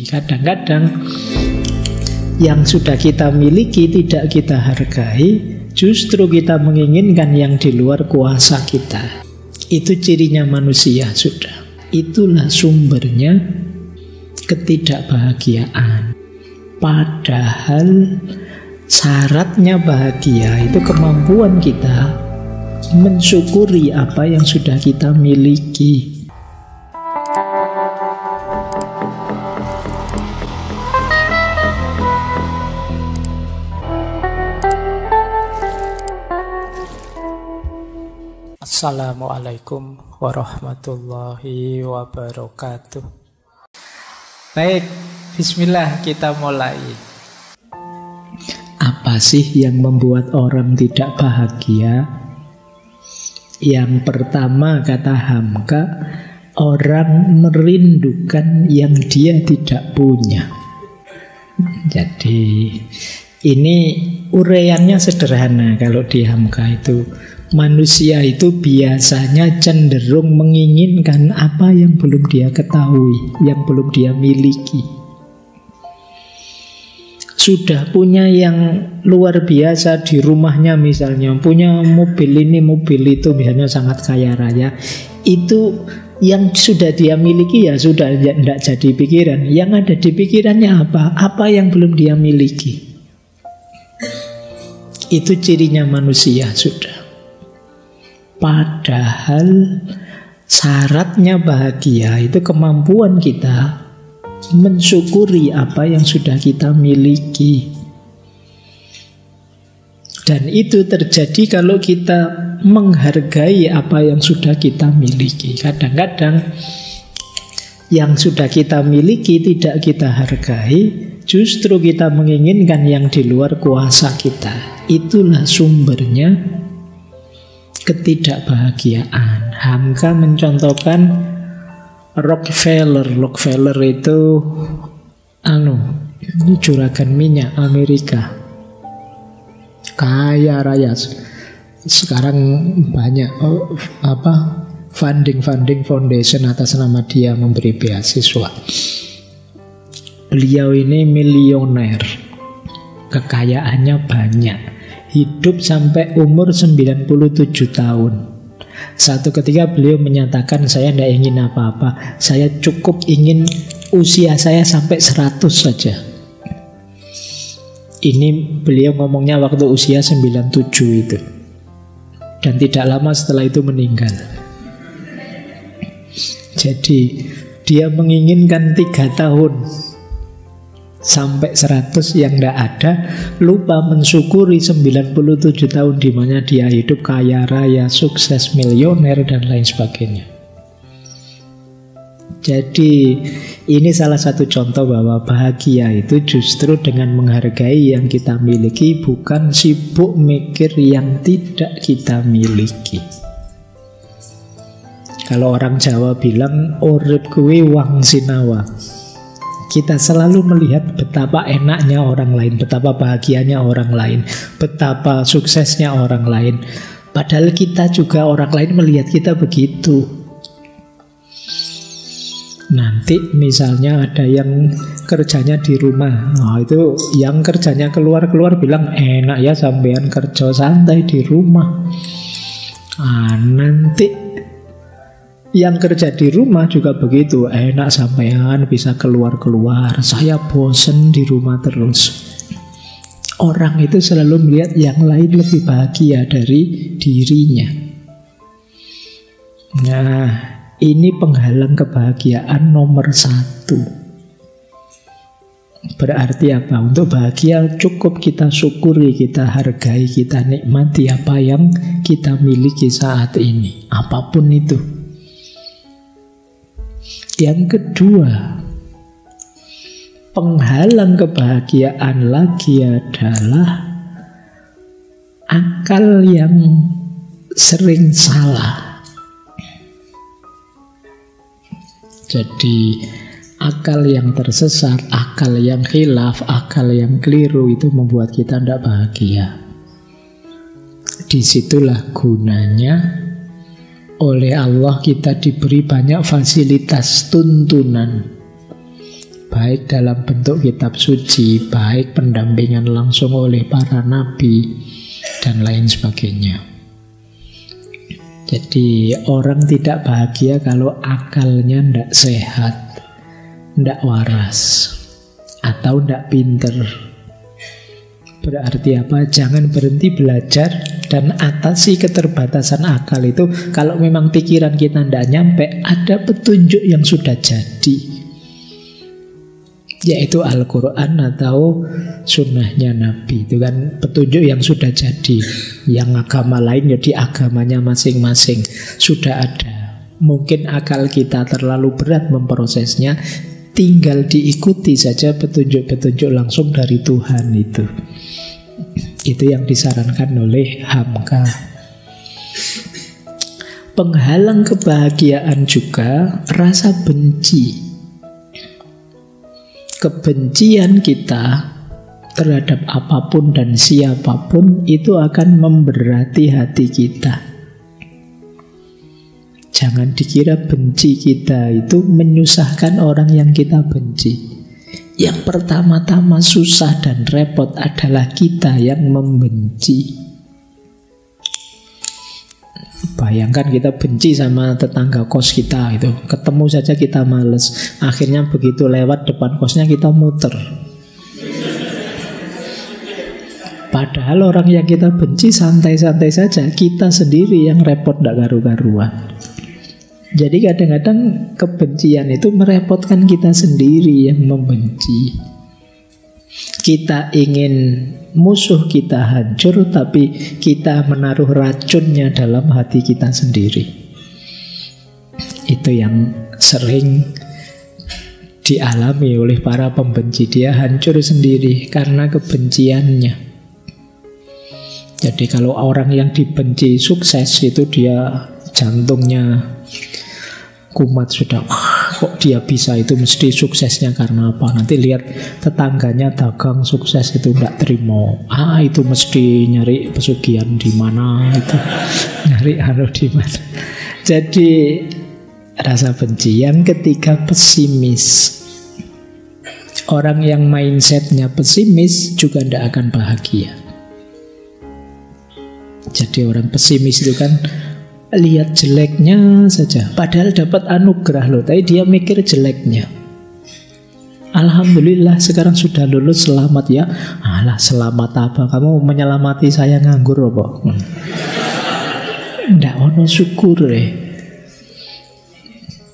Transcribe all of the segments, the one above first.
miliki. Kadang-kadang yang sudah kita miliki tidak kita hargai, justru kita menginginkan yang di luar kuasa kita. Itu cirinya manusia sudah. Itulah sumbernya ketidakbahagiaan. Padahal syaratnya bahagia itu kemampuan kita mensyukuri apa yang sudah kita miliki. Assalamualaikum warahmatullahi wabarakatuh. Baik, bismillah, kita mulai. Apa sih yang membuat orang tidak bahagia? Yang pertama, kata Hamka, orang merindukan yang dia tidak punya. Jadi ini uraiannya sederhana. Kalau di Hamka itu, manusia itu biasanya cenderung menginginkan apa yang belum dia ketahui, yang belum dia miliki. Sudah punya yang luar biasa di rumahnya misalnya, punya mobil ini, mobil itu, misalnya sangat kaya raya. Itu yang sudah dia miliki ya sudah, tidak jadi pikiran. Yang ada di pikirannya apa? Apa yang belum dia miliki. Itu cirinya manusia sudah. Padahal syaratnya bahagia itu kemampuan kita mensyukuri apa yang sudah kita miliki. Dan itu terjadi kalau kita menghargai apa yang sudah kita miliki. Kadang-kadang yang sudah kita miliki tidak kita hargai, justru kita menginginkan yang di luar kuasa kita. Itulah sumbernya ketidakbahagiaan. Hamka mencontohkan Rockefeller. Rockefeller itu ini juragan minyak Amerika, kaya raya. Sekarang banyak funding foundation atas nama dia memberi beasiswa. Beliau ini milioner, kekayaannya banyak, hidup sampai umur 97 tahun. Satu ketika beliau menyatakan, saya tidak ingin apa-apa, saya cukup ingin usia saya sampai 100 saja. Ini beliau ngomongnya waktu usia 97 itu. Dan tidak lama setelah itu meninggal. Jadi dia menginginkan 3 tahun sampai 100 yang tidak ada, lupa mensyukuri 97 tahun di mana dia hidup kaya raya, sukses, milioner dan lain sebagainya. Jadi ini salah satu contoh bahwa bahagia itu justru dengan menghargai yang kita miliki, bukan sibuk mikir yang tidak kita miliki. Kalau orang Jawa bilang urip kuwi wang sinawang. Kita selalu melihat betapa enaknya orang lain, betapa bahagianya orang lain, betapa suksesnya orang lain. Padahal kita juga, orang lain melihat kita begitu. Nanti misalnya ada yang kerjanya di rumah, itu yang kerjanya keluar-keluar bilang, enak ya sampean kerja santai di rumah. Nanti yang kerja di rumah juga begitu, enak sampean bisa keluar-keluar, saya bosen di rumah terus. Orang itu selalu melihat yang lain lebih bahagia dari dirinya. Nah, ini penghalang kebahagiaan nomor 1. Berarti apa? Untuk bahagia cukup kita syukuri, kita hargai, kita nikmati apa yang kita miliki saat ini, apapun itu. Yang kedua, penghalang kebahagiaan lagi adalah akal yang sering salah. Jadi akal yang tersesat, akal yang khilaf, akal yang keliru itu membuat kita tidak bahagia. Disitulah gunanya oleh Allah kita diberi banyak fasilitas tuntunan, baik dalam bentuk kitab suci, baik pendampingan langsung oleh para nabi, dan lain sebagainya. Jadi orang tidak bahagia kalau akalnya tidak sehat, tidak waras, atau tidak pinter. Berarti apa? Jangan berhenti belajar dan atasi keterbatasan akal itu. Kalau memang pikiran kita tidak nyampe, ada petunjuk yang sudah jadi, yaitu Al-Quran atau sunnahnya Nabi. Itu kan petunjuk yang sudah jadi. Yang agama lain jadi agamanya masing-masing, sudah ada. Mungkin akal kita terlalu berat memprosesnya, tinggal diikuti saja petunjuk-petunjuk langsung dari Tuhan itu. Itu yang disarankan oleh Hamka. Penghalang kebahagiaan juga rasa benci. Kebencian kita terhadap apapun dan siapapun itu akan memberati hati kita. Jangan dikira benci kita itu menyusahkan orang yang kita benci. Yang pertama-tama susah dan repot adalah kita yang membenci. Bayangkan kita benci sama tetangga kos kita itu, ketemu saja kita males. Akhirnya begitu lewat depan kosnya kita muter. Padahal orang yang kita benci santai-santai saja, kita sendiri yang repot tidak karu-karuan. Jadi kadang-kadang kebencian itu merepotkan kita sendiri yang membenci. Kita ingin musuh kita hancur, tapi kita menaruh racunnya dalam hati kita sendiri. Itu yang sering dialami oleh para pembenci. Dia hancur sendiri karena kebenciannya. Jadi kalau orang yang dibenci sukses itu dia jantungnya kumat sudah. Kok dia bisa, itu mesti suksesnya karena apa? Nanti lihat tetangganya dagang sukses itu tidak terima. Itu mesti nyari pesugihan di mana itu. Nyari di mana. Jadi rasa benci. Yang ketiga, pesimis. Orang yang mindsetnya pesimis juga tidak akan bahagia. Jadi orang pesimis itu kan lihat jeleknya saja, padahal dapat anugerah loh, tapi dia mikir jeleknya. Alhamdulillah sekarang sudah lulus, selamat ya. Alah, selamat apa? Kamu menyelamati saya nganggur apa? Ndak ono syukur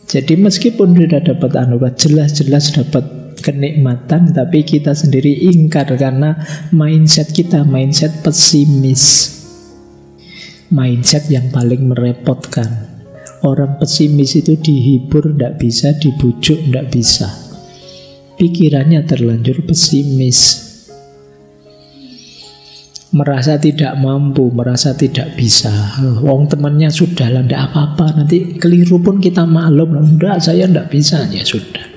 Jadi meskipun sudah dapat anugerah, jelas-jelas dapat kenikmatan, tapi kita sendiri ingkar karena mindset kita mindset pesimis. Mindset yang paling merepotkan. Orang pesimis itu dihibur tidak bisa, dibujuk tidak bisa. Pikirannya terlanjur pesimis. Merasa tidak mampu, merasa tidak bisa. Wong temannya sudah lah, tidak apa-apa. Nanti keliru pun kita maklum. Enggak, saya tidak bisa. Ya sudah.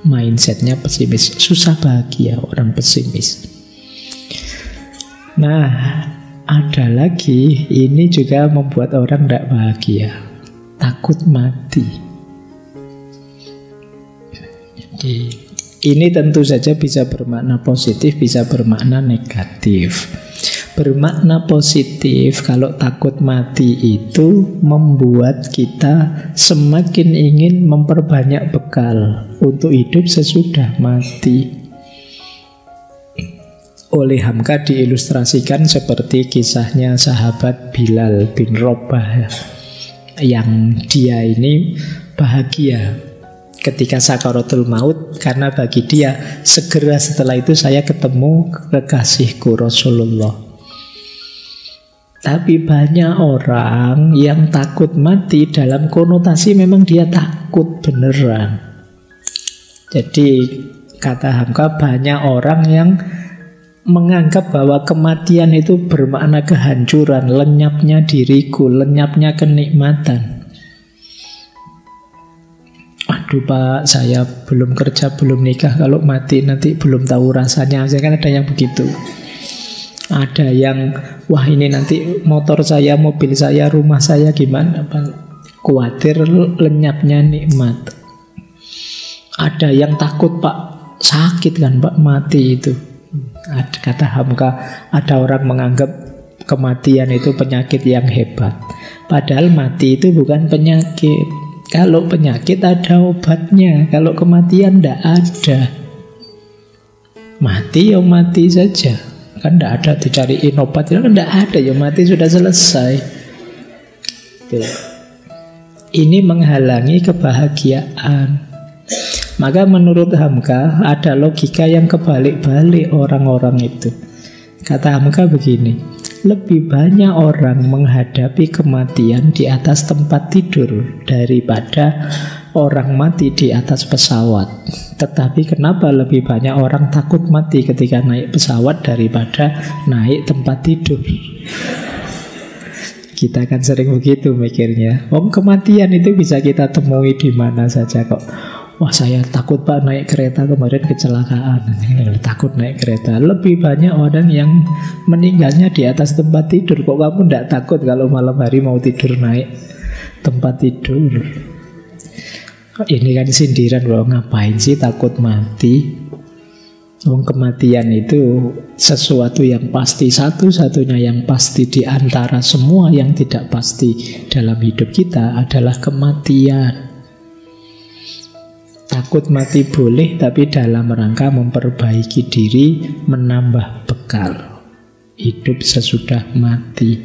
Mindsetnya pesimis. Susah bahagia orang pesimis. Nah, ada lagi, ini juga membuat orang tidak bahagia. Takut mati. Jadi, ini tentu saja bisa bermakna positif, bisa bermakna negatif. Bermakna positif, kalau takut mati itu membuat kita semakin ingin memperbanyak bekal untuk hidup sesudah mati. Oleh Hamka diilustrasikan seperti kisahnya sahabat Bilal bin Rabah, yang dia ini bahagia ketika sakaratul maut, karena bagi dia segera setelah itu saya ketemu kekasihku Rasulullah. Tapi banyak orang yang takut mati dalam konotasi memang dia takut beneran. Jadi kata Hamka, banyak orang yang menganggap bahwa kematian itu bermakna kehancuran, lenyapnya diriku, lenyapnya kenikmatan. Aduh Pak, saya belum kerja, belum nikah, kalau mati nanti belum tahu rasanya. Kan ada yang begitu. Ada yang, wah ini nanti motor saya, mobil saya, rumah saya gimana? Khawatir lenyapnya nikmat. Ada yang takut Pak, sakit kan Pak mati itu. Kata Hamka, ada orang menganggap kematian itu penyakit yang hebat. Padahal mati itu bukan penyakit. Kalau penyakit ada obatnya, kalau kematian tidak ada. Mati ya mati saja. Kan tidak ada dicariin obat, kan tidak ada, ya mati sudah selesai. Ini menghalangi kebahagiaan. Maka menurut Hamka ada logika yang kebalik-balik orang-orang itu. Kata Hamka begini, lebih banyak orang menghadapi kematian di atas tempat tidur daripada orang mati di atas pesawat. Tetapi kenapa lebih banyak orang takut mati ketika naik pesawat daripada naik tempat tidur? Kita kan sering begitu mikirnya. Kematian itu bisa kita temui di mana saja kok. Wah saya takut Pak naik kereta kemarin kecelakaan. Takut naik kereta. Lebih banyak orang yang meninggalnya di atas tempat tidur. Kok kamu tidak takut kalau malam hari mau tidur naik tempat tidur? Ini kan sindiran, loh, ngapain sih takut mati? Kematian itu sesuatu yang pasti, satu-satunya yang pasti di antara semua yang tidak pasti dalam hidup kita adalah kematian. Takut mati boleh, tapi dalam rangka memperbaiki diri, menambah bekal hidup sesudah mati.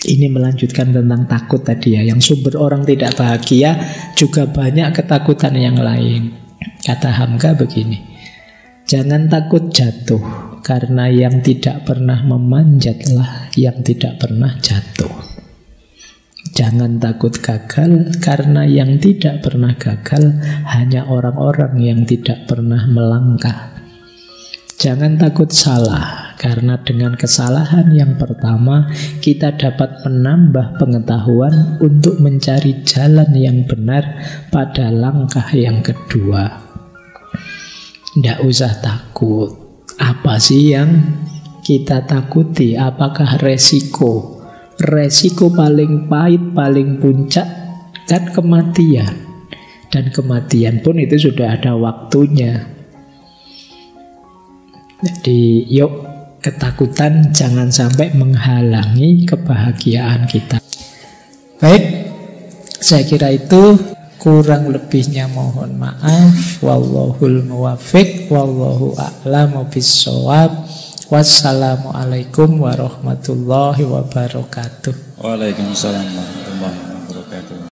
Ini melanjutkan tentang takut tadi ya. Yang sumber orang tidak bahagia juga banyak ketakutan yang lain. Kata Hamka begini, jangan takut jatuh, karena yang tidak pernah memanjatlah yang tidak pernah jatuh. Jangan takut gagal, karena yang tidak pernah gagal hanya orang-orang yang tidak pernah melangkah. Jangan takut salah, karena dengan kesalahan yang pertama kita dapat menambah pengetahuan untuk mencari jalan yang benar pada langkah yang kedua. Tidak usah takut. Apa sih yang kita takuti? Apakah resiko? Resiko paling pahit, paling puncak kan kematian. Dan kematian pun itu sudah ada waktunya. Jadi yuk, ketakutan jangan sampai menghalangi kebahagiaan kita. Baik, saya kira itu. Kurang lebihnya mohon maaf. Wallahul muwaffiq, wallahu a'lamu bissawab. Wassalamualaikum warahmatullahi wabarakatuh. Waalaikumsalam warahmatullahi wabarakatuh.